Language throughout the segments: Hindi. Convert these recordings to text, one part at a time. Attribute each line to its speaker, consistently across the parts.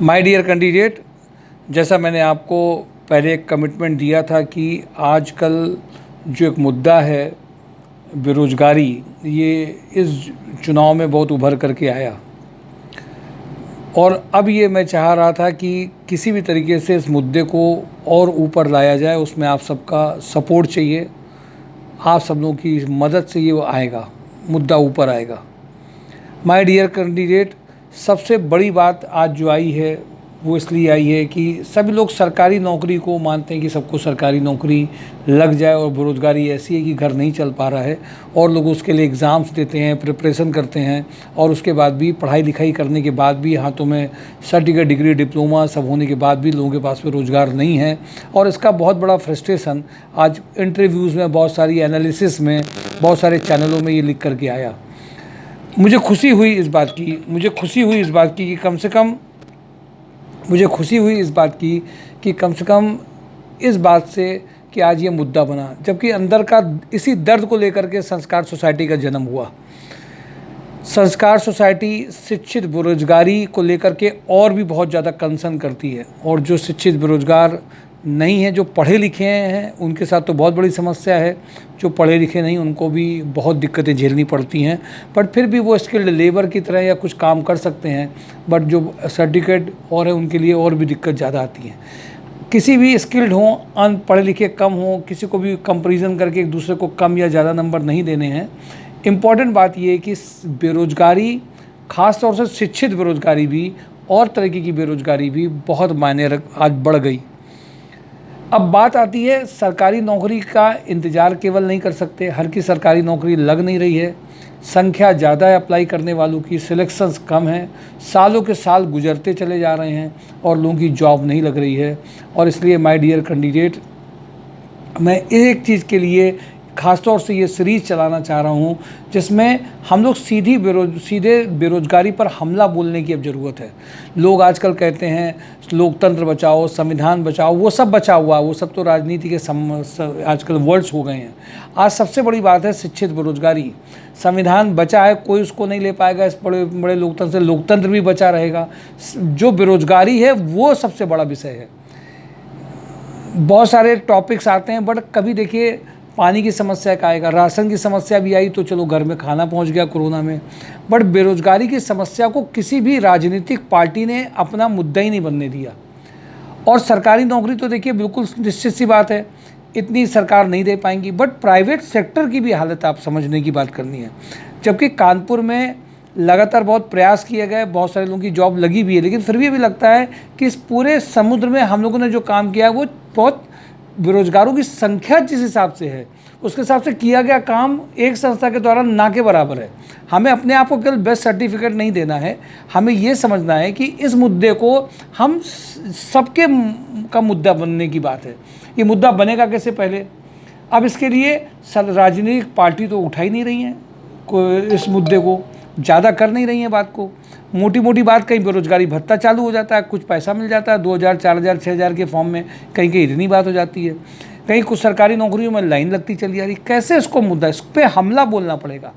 Speaker 1: माय डियर कैंडिडेट, जैसा मैंने आपको पहले एक कमिटमेंट दिया था कि आजकल जो एक मुद्दा है बेरोज़गारी, ये इस चुनाव में बहुत उभर करके आया। और अब ये मैं चाह रहा था कि किसी भी तरीके से इस मुद्दे को और ऊपर लाया जाए। उसमें आप सबका सपोर्ट चाहिए, आप सब लोगों की मदद से ये आएगा, मुद्दा ऊपर आएगा। माय डियर कैंडिडेट, सबसे बड़ी बात आज जो आई है वो इसलिए आई है कि सभी लोग सरकारी नौकरी को मानते हैं कि सबको सरकारी नौकरी लग जाए, और बेरोज़गारी ऐसी है कि घर नहीं चल पा रहा है और लोग उसके लिए एग्ज़ाम्स देते हैं, प्रिपरेशन करते हैं, और उसके बाद भी पढ़ाई लिखाई करने के बाद भी हाथों में सर्टिफिकेट, डिग्री, डिप्लोमा सब होने के बाद भी लोगों के पास में रोज़गार नहीं है। और इसका बहुत बड़ा फ्रस्ट्रेशन आज इंटरव्यूज़ में, बहुत सारी एनालिसिस में, बहुत सारे चैनलों में ये लिख करके आया। मुझे खुशी हुई इस बात की कि कम से कम इस बात से कि आज ये मुद्दा बना, जबकि अंदर का इसी दर्द को लेकर के संस्कार सोसाइटी का जन्म हुआ। संस्कार सोसाइटी शिक्षित बेरोजगारी को लेकर के और भी बहुत ज़्यादा कंसर्न करती है, और जो शिक्षित बेरोजगार नहीं है, जो पढ़े लिखे हैं, उनके साथ तो बहुत बड़ी समस्या है। जो पढ़े लिखे नहीं, उनको भी बहुत दिक्कतें झेलनी पड़ती हैं, बट फिर भी वो स्किल्ड लेबर की तरह या कुछ काम कर सकते हैं। बट जो सर्टिफिकेट और है, उनके लिए और भी दिक्कत ज़्यादा आती है। किसी भी स्किल्ड हों, अनपढ़े लिखे कम हों, किसी को भी कंपैरिजन करके एक दूसरे को कम या ज़्यादा नंबर नहीं देने हैं। इम्पॉर्टेंट बात ये है कि बेरोज़गारी, ख़ास तौर से शिक्षित बेरोज़गारी भी और तरीके की बेरोज़गारी भी बहुत आज बढ़ गई। अब बात आती है, सरकारी नौकरी का इंतज़ार केवल नहीं कर सकते, हर की सरकारी नौकरी लग नहीं रही है, संख्या ज़्यादा है अप्लाई करने वालों की, सिलेक्शंस कम है, सालों के साल गुजरते चले जा रहे हैं और लोगों की जॉब नहीं लग रही है। और इसलिए माय डियर कैंडिडेट, मैं एक चीज़ के लिए ख़ासतौर से ये सीरीज़ चलाना चाह रहा हूँ जिसमें हम लोग सीधे बेरोज़गारी पर हमला बोलने की अब ज़रूरत है। लोग आजकल कहते हैं लोकतंत्र बचाओ, संविधान बचाओ, वो सब बचा हुआ, वो सब तो राजनीति के आजकल वर्ड्स हो गए हैं। आज सबसे बड़ी बात है शिक्षित बेरोज़गारी। संविधान बचा है, कोई उसको नहीं ले पाएगा। इस बड़े बड़े लोकतंत्र से लोकतंत्र भी बचा रहेगा। जो बेरोज़गारी है वो सबसे बड़ा विषय है। बहुत सारे टॉपिक्स आते हैं, बट कभी देखिए पानी की समस्या का आएगा, राशन की समस्या भी आई तो चलो घर में खाना पहुंच गया कोरोना में। बट बेरोज़गारी की समस्या को किसी भी राजनीतिक पार्टी ने अपना मुद्दा ही नहीं बनने दिया। और सरकारी नौकरी तो देखिए बिल्कुल निश्चित सी बात है, इतनी सरकार नहीं दे पाएंगी, बट प्राइवेट सेक्टर की भी हालत आप समझने की बात करनी है। जबकि कानपुर में लगातार बहुत प्रयास किए गए, बहुत सारे लोगों की जॉब लगी भी है, लेकिन फिर भी अभी लगता है कि इस पूरे समुद्र में हम लोगों ने जो काम किया है वो बहुत बेरोजगारों की संख्या जिस हिसाब से है, उसके हिसाब से किया गया काम एक संस्था के द्वारा ना के बराबर है। हमें अपने आप को केवल बेस्ट सर्टिफिकेट नहीं देना है, हमें ये समझना है कि इस मुद्दे को हम सबके का मुद्दा बनने की बात है। ये मुद्दा बनेगा कैसे पहले? अब इसके लिए राजनीतिक पार्टी तो उठा ही नहीं रही हैं, इस मुद्दे को ज़्यादा कर नहीं रही हैं बात को। मोटी मोटी बात, कहीं बेरोजगारी भत्ता चालू हो जाता है, कुछ पैसा मिल जाता है 2000, 4000, 6000 के फॉर्म में, कहीं कहीं इतनी बात हो जाती है, कहीं कुछ सरकारी नौकरियों में लाइन लगती चली जा रही। कैसे इसको मुद्दा, इस पर हमला बोलना पड़ेगा।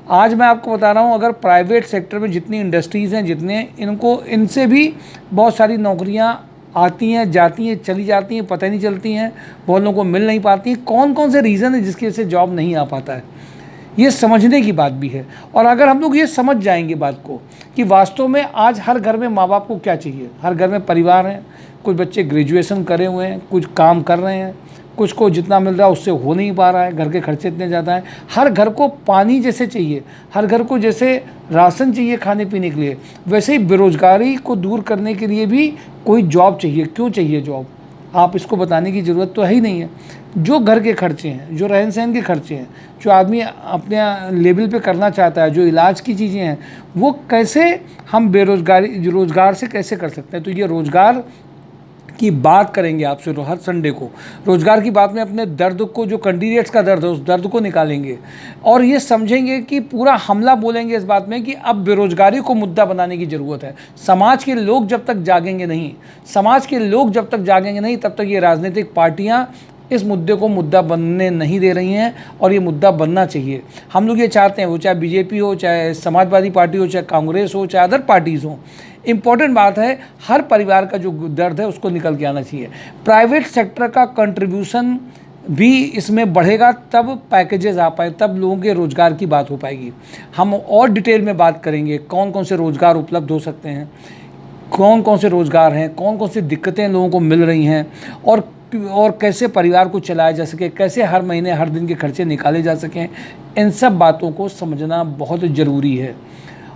Speaker 1: आज मैं आपको बता रहा हूँ, अगर प्राइवेट सेक्टर में जितनी इंडस्ट्रीज़ हैं, जितने इनसे भी बहुत सारी नौकरियाँ आती हैं, जाती हैं, चली जाती हैं, पता ही नहीं चलती हैं, बहुत लोगों को मिल नहीं पाती हैं। कौन कौन से रीज़न है जिसकी वजह से जॉब नहीं आ पाता है, ये समझने की बात भी है। और अगर हम लोग ये समझ जाएंगे बात को कि वास्तव में आज हर घर में माँ बाप को क्या चाहिए, हर घर में परिवार हैं, कुछ बच्चे ग्रेजुएशन करे हुए हैं, कुछ काम कर रहे हैं, कुछ को जितना मिल रहा है उससे हो नहीं पा रहा है, घर के खर्चे इतने ज़्यादा हैं। हर घर को पानी जैसे चाहिए, हर घर को जैसे राशन चाहिए खाने पीने के लिए, वैसे ही बेरोजगारी को दूर करने के लिए भी कोई जॉब चाहिए। क्यों चाहिए जॉब? आप इसको बताने की ज़रूरत तो है ही नहीं है। जो घर के खर्चे हैं, जो रहन सहन के खर्चे हैं, जो आदमी अपने लेवल पे करना चाहता है, जो इलाज की चीज़ें हैं, वो कैसे हम रोज़गार से कैसे कर सकते हैं। तो ये रोज़गार की बात करेंगे आपसे हर संडे को। रोज़गार की बात में अपने दर्द को, जो कैंडिडेट्स का दर्द है, उस दर्द को निकालेंगे और ये समझेंगे कि पूरा हमला बोलेंगे इस बात में कि अब बेरोज़गारी को मुद्दा बनाने की ज़रूरत है। समाज के लोग जब तक जागेंगे नहीं, तब तक ये राजनीतिक पार्टियाँ इस मुद्दे को मुद्दा बनने नहीं दे रही हैं, और ये मुद्दा बनना चाहिए। हम लोग ये चाहते हैं, वो चाहे बीजेपी हो, चाहे समाजवादी पार्टी हो, चाहे कांग्रेस हो, चाहे अदर पार्टीज़ हो, इम्पॉर्टेंट बात है, हर परिवार का जो दर्द है उसको निकल के आना चाहिए। प्राइवेट सेक्टर का कंट्रीब्यूशन भी इसमें बढ़ेगा, तब पैकेजेस आ पाए, तब लोगों के रोज़गार की बात हो पाएगी। हम और डिटेल में बात करेंगे कौन कौन से रोज़गार उपलब्ध हो सकते हैं, कौन कौन से रोज़गार हैं, कौन कौन सी दिक्कतें लोगों को मिल रही हैं, और कैसे परिवार को चलाया जा सके, कैसे हर महीने हर दिन के खर्चे निकाले जा सकें। इन सब बातों को समझना बहुत ज़रूरी है।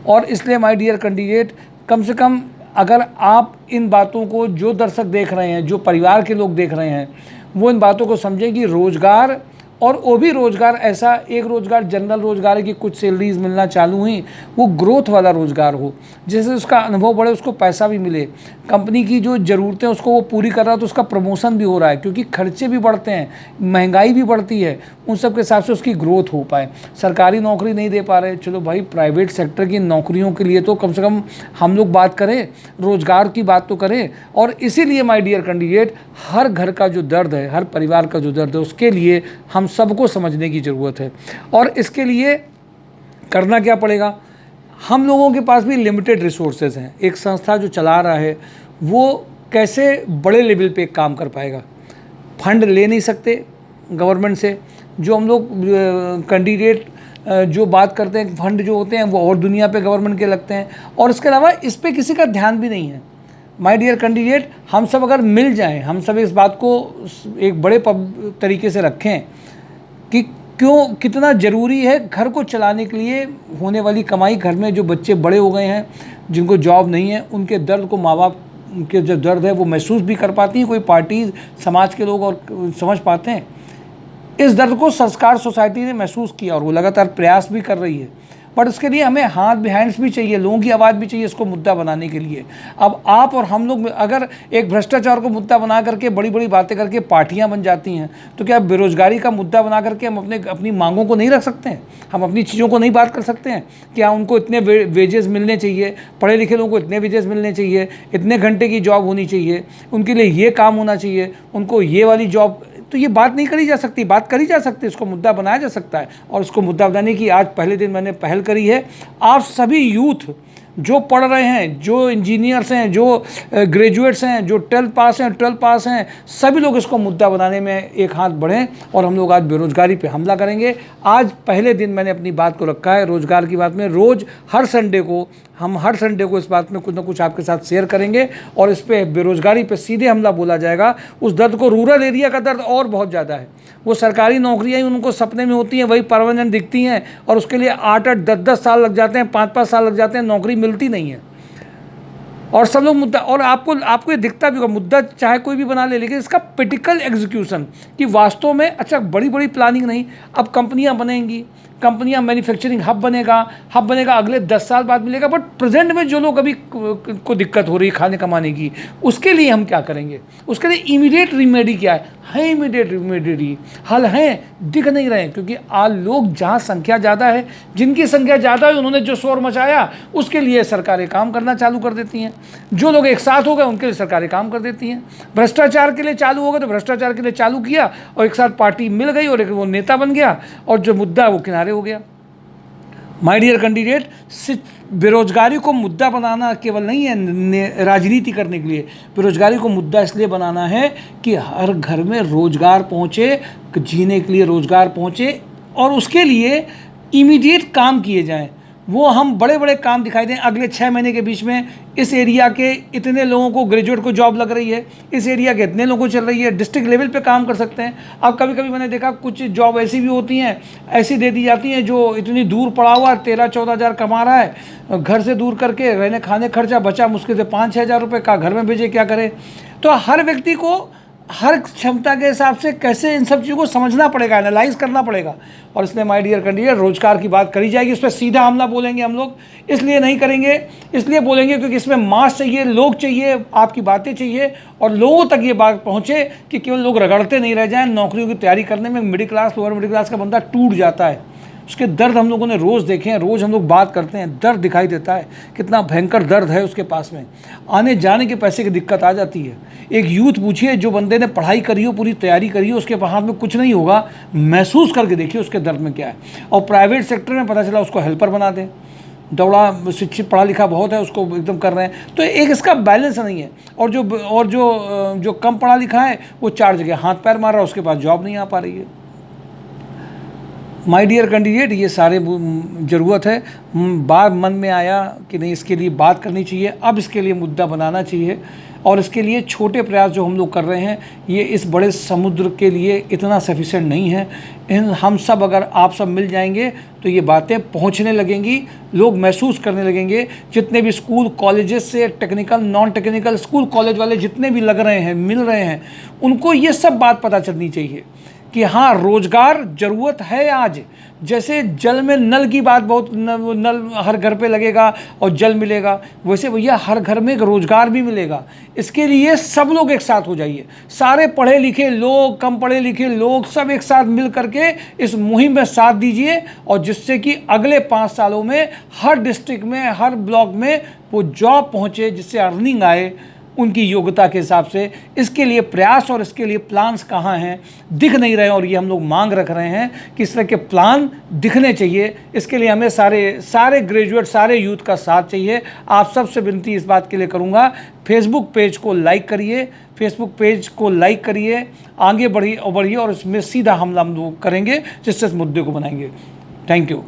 Speaker 1: और इसलिए माय डियर कैंडिडेट, कम से कम अगर आप इन बातों को, जो दर्शक देख रहे हैं, जो परिवार के लोग देख रहे हैं, वो इन बातों को समझें कि रोज़गार, और वो भी रोज़गार ऐसा एक रोज़गार जनरल रोज़गार है कि कुछ सैलरीज मिलना चालू हुई, वो ग्रोथ वाला रोज़गार हो, जैसे उसका अनुभव बढ़े, उसको पैसा भी मिले, कंपनी की जो ज़रूरतें उसको वो पूरी कर रहा है, तो उसका प्रमोशन भी हो रहा है, क्योंकि खर्चे भी बढ़ते हैं, महंगाई भी बढ़ती है, उन सब के हिसाब से उसकी ग्रोथ हो पाए। सरकारी नौकरी नहीं दे पा रहे, चलो भाई प्राइवेट सेक्टर की नौकरियों के लिए तो कम से कम हम लोग बात करें, रोज़गार की बात तो करें। और इसीलिए माय डियर कैंडिडेट, हर घर का जो दर्द है, हर परिवार का जो दर्द है, उसके लिए हम सबको समझने की ज़रूरत है। और इसके लिए करना क्या पड़ेगा, हम लोगों के पास भी लिमिटेड रिसोर्सेज हैं। एक संस्था जो चला रहा है वो कैसे बड़े लेवल पे काम कर पाएगा, फंड ले नहीं सकते गवर्नमेंट से, जो हम लोग कैंडिडेट जो बात करते हैं, फंड जो होते हैं वो और दुनिया पे गवर्नमेंट के लगते हैं, और इसके अलावा इस पे किसी का ध्यान भी नहीं है। माय डियर कैंडिडेट, हम सब अगर मिल जाएं, हम सब इस बात को एक बड़े तरीके से रखें कि क्यों, कितना ज़रूरी है घर को चलाने के लिए होने वाली कमाई। घर में जो बच्चे बड़े हो गए हैं, जिनको जॉब नहीं है, उनके दर्द को माँ बाप के जो दर्द है वो महसूस भी कर पाती हैं, कोई पार्टी, समाज के लोग और समझ पाते हैं। इस दर्द को संस्कार सोसाइटी ने महसूस किया और वो लगातार प्रयास भी कर रही है, बट उसके लिए हमें हाथ बिहाइंड्स भी चाहिए, लोगों की आवाज़ भी चाहिए इसको मुद्दा बनाने के लिए। अब आप और हम लोग अगर एक भ्रष्टाचार को मुद्दा बना करके बड़ी बड़ी बातें करके पार्टियां बन जाती हैं, तो क्या बेरोजगारी का मुद्दा बना करके हम अपनी मांगों को नहीं रख सकते हैं? हम अपनी चीज़ों को नहीं बात कर सकते हैं? क्या उनको इतने वेजेस मिलने चाहिए, पढ़े लिखे लोगों को इतने वेजेस मिलने चाहिए, इतने घंटे की जॉब होनी चाहिए, उनके लिए ये काम होना चाहिए, उनको ये वाली जॉब, तो ये बात नहीं करी जा सकती? बात करी जा सकती है, इसको मुद्दा बनाया जा सकता है। और इसको मुद्दा बनाने की आज पहले दिन मैंने पहल करी है। आप सभी यूथ जो पढ़ रहे हैं, जो इंजीनियर्स हैं, जो ग्रेजुएट्स हैं, जो 12 पास हैं, सभी लोग इसको मुद्दा बनाने में एक हाथ बढ़ें, और हम लोग आज बेरोजगारी पे हमला करेंगे। आज पहले दिन मैंने अपनी बात को रखा है रोज़गार की बात में। हर संडे को इस बात में कुछ ना कुछ आपके साथ शेयर करेंगे, और इस पे बेरोजगारी पे सीधे हमला बोला जाएगा। उस दर्द को, रूरल एरिया का दर्द और बहुत ज़्यादा है। वो सरकारी नौकरियाँ ही उनको सपने में होती हैं, वही परमानेंट दिखती हैं, और उसके लिए 8-8, 10-10 साल लग जाते हैं, 5-5 साल लग जाते हैं, नौकरी मिलती नहीं है। और सब लोग मुद्दा, और आपको ये दिखता भी होगा, मुद्दा चाहे कोई भी बना ले, लेकिन इसका प्रैक्टिकल एग्जीक्यूशन कि वास्तव में, अच्छा बड़ी बड़ी प्लानिंग नहीं, अब कंपनियां बनेंगी, कंपनियां, मैन्युफैक्चरिंग हब बनेगा अगले 10 साल बाद मिलेगा, बट प्रेजेंट में जो लोग अभी को दिक्कत हो रही है खाने कमाने की, उसके लिए हम क्या करेंगे? उसके लिए इमीडिएट रेमेडी क्या है? इमीडिएट रेमेडी हल हैं, दिख नहीं रहे, क्योंकि आज लोग, जहाँ संख्या ज़्यादा है, जिनकी संख्या ज़्यादा है, उन्होंने जो शोर मचाया, उसके लिए सरकारें काम करना चालू कर देती हैं। जो लोग एक साथ हो गए उनके लिए सरकारें काम कर देती हैं। भ्रष्टाचार के लिए चालू हो गए तो भ्रष्टाचार के लिए चालू किया, और एक साथ पार्टी मिल गई और एक वो नेता बन गया, और जो मुद्दा है वो किनारे हो गया। माय डियर कैंडिडेट, बेरोजगारी को मुद्दा बनाना केवल नहीं है राजनीति करने के लिए। बेरोजगारी को मुद्दा इसलिए बनाना है कि हर घर में रोजगार पहुंचे, जीने के लिए रोजगार पहुंचे, और उसके लिए इमीडिएट काम किए जाएं। वो हम बड़े बड़े काम दिखाई दें, अगले 6 महीने के बीच में इस एरिया के इतने लोगों को, ग्रेजुएट को जॉब लग रही है, इस एरिया के इतने लोगों को चल रही है, डिस्ट्रिक्ट लेवल पे काम कर सकते हैं। अब कभी कभी मैंने देखा कुछ जॉब ऐसी भी होती हैं, ऐसी दे दी जाती हैं, जो इतनी दूर पड़ा हुआ 13-14 हज़ार कमा रहा है, घर से दूर करके रहने खाने खर्चा बचा मुश्किल से 5-6 हज़ार रुपये का, घर में भेजे, क्या करे? तो हर व्यक्ति को हर क्षमता के हिसाब से कैसे इन सब चीज़ों को समझना पड़ेगा, एनालाइज करना पड़ेगा। और इसलिए माय डियर कैंडिडेट, रोजगार की बात करी जाएगी, उस पर सीधा हमला बोलेंगे हम लोग। इसलिए नहीं करेंगे, इसलिए बोलेंगे क्योंकि इसमें मास चाहिए, लोग चाहिए, आपकी बातें चाहिए, और लोगों तक ये बात पहुँचे कि केवल लोग रगड़ते नहीं रह जाएँ। नौकरियों की तैयारी करने में middle class, lower middle class का बंदा टूट जाता है। उसके दर्द हम लोगों ने रोज़ देखे हैं, रोज़ हम लोग बात करते हैं, दर्द दिखाई देता है, कितना भयंकर दर्द है उसके पास में। आने जाने के पैसे की दिक्कत आ जाती है। एक यूथ पूछिए, जो बंदे ने पढ़ाई करी हो, पूरी तैयारी करी हो, उसके हाथ में कुछ नहीं होगा, महसूस करके देखिए उसके दर्द में क्या है। और प्राइवेट सेक्टर में पता चला उसको हेल्पर बना दें, दौड़ा शिक्षित पढ़ा लिखा बहुत है उसको एकदम कर रहे हैं। तो एक इसका बैलेंस नहीं है। और जो कम पढ़ा लिखा है वो 4 जगह हाथ पैर मार रहा है, उसके पास जॉब नहीं आ पा रही है। माय डियर कैंडिडेट, ये सारे ज़रूरत है। बात मन में आया कि नहीं इसके लिए बात करनी चाहिए, अब इसके लिए मुद्दा बनाना चाहिए। और इसके लिए छोटे प्रयास जो हम लोग कर रहे हैं ये इस बड़े समुद्र के लिए इतना सफिशिएंट नहीं है। हम सब अगर आप सब मिल जाएंगे तो ये बातें पहुंचने लगेंगी, लोग महसूस करने लगेंगे। जितने भी स्कूल कॉलेजेस से technical non technical school college वाले जितने भी लग रहे हैं मिल रहे हैं, उनको ये सब बात पता चलनी चाहिए कि हाँ रोजगार ज़रूरत है। आज जैसे जल में नल की बात, बहुत नल हर घर पे लगेगा और जल मिलेगा, वैसे भैया हर घर में एक रोजगार भी मिलेगा। इसके लिए सब लोग एक साथ हो जाइए, सारे पढ़े लिखे लोग, कम पढ़े लिखे लोग, सब एक साथ मिल करके इस मुहिम में साथ दीजिए। और जिससे कि अगले 5 सालों में हर डिस्ट्रिक्ट में, हर ब्लॉक में वो जॉब पहुँचे, जिससे अर्निंग आए उनकी योग्यता के हिसाब से। इसके लिए प्रयास और इसके लिए प्लान्स कहाँ हैं, दिख नहीं रहे। और ये हम लोग मांग रख रहे हैं कि इस तरह के प्लान दिखने चाहिए। इसके लिए हमें सारे ग्रेजुएट, सारे यूथ का साथ चाहिए। आप सबसे विनती इस बात के लिए करूँगा, फेसबुक पेज को लाइक करिए, फेसबुक पेज को लाइक करिए, आगे बढ़िए और इसमें सीधा हमला हम लोग करेंगे, जिससे इस मुद्दे को बनाएंगे। Thank you.